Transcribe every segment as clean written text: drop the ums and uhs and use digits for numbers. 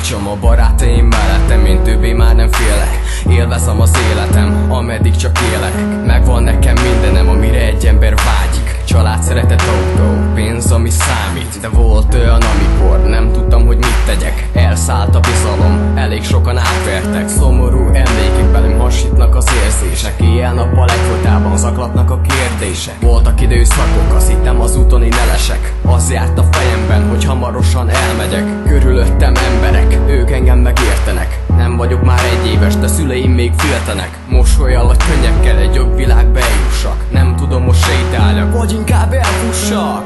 tanácsom a barátaim mellettem, én többé már nem félek. Élvezem az életem, ameddig csak élek. Megvan nekem mindenem, amire egy ember vágyik. Család, szeretet, autó, pénz, ami számít. De volt olyan, amikor nem tudtam, hogy mit tegyek. Elszállt a bizalom, elég sokan átvertek. Szomorú emlékek, velem hasítnak az érzések. Éjjel-nappal egyfolytában zaklatnak a kérdések. Voltak időszakok, azt hittem az úton én elesek. Az járt a fejemben, hogy hamarosan elmegyek. Körülöttem emberek, ők engem megértenek. Nem vagyok már egy éves, de szüleim még féltenek. Mosollyal vagy könnyekkel egy jobb világba eljussak. Nem tudom, most sétáljak, vagy inkább elfussak.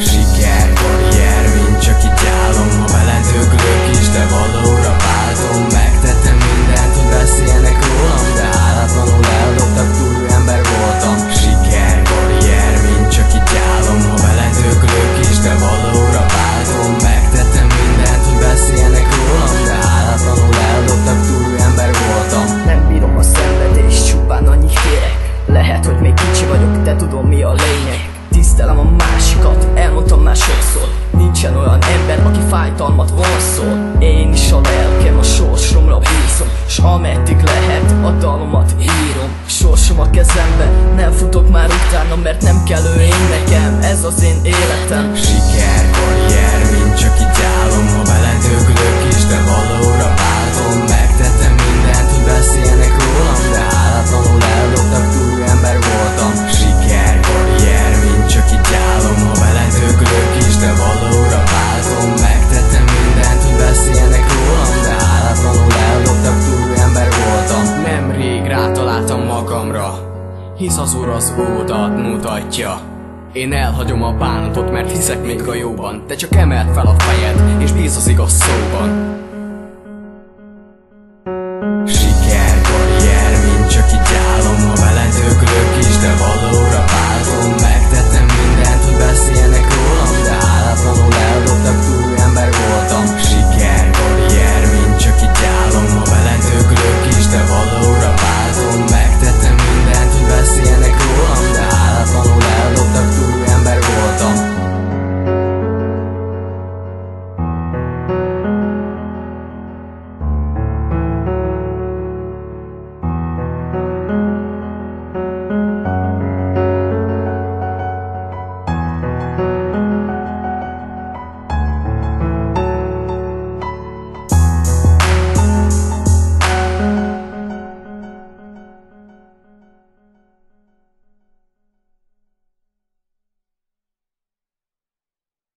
Siker, karrier, mint csak itt állom. Ha veled öglök is, de valóra váltom. Megtettem mindent, hogy beszélnek rólam, de állatlanul eldobtak, túlú ember voltam. Siker, karrier, mint csak itt állom. Ha veled öglök is, de valóra váltom. Megtettem mindent, hogy beszélnek rólam, de állatlanul eldobtak, túlú ember voltam. Nem bírom a szenvedést, csupán annyi kérek. Lehet, hogy még kicsi vagyok, de tudom, mi a lényeg. Tisztelem a másikat, elmondtam már sokszor. Nincsen olyan ember, aki fájdalmat vonszol. Én is a lelkem, a sorsomra bízom, s ameddig lehet, a dalomat írom. Sorsom a kezembe, nem futok már utána, mert nem kellő én nekem, ez az én életem. Siker, karrier, mint csak itt állom. Ha veled öglök is, de valóra váltom. Megtettem mindent, hogy beszélnek rólam, de állatlanul eldobtak, túlú ember voltam. Siker, karrier, mint csak itt állom. Ha veled öglök is, de valóra váltom. Megtettem mindent, hogy beszélnek rólam, de állatlanul eldobtak, túlú ember voltam. Nemrég rátaláltam magamra, hisz az Úr az utat mutatja. Én elhagyom a bánatot, mert hiszek még a jóban. Te csak emeld fel a fejed, és bízz az igaz szóban.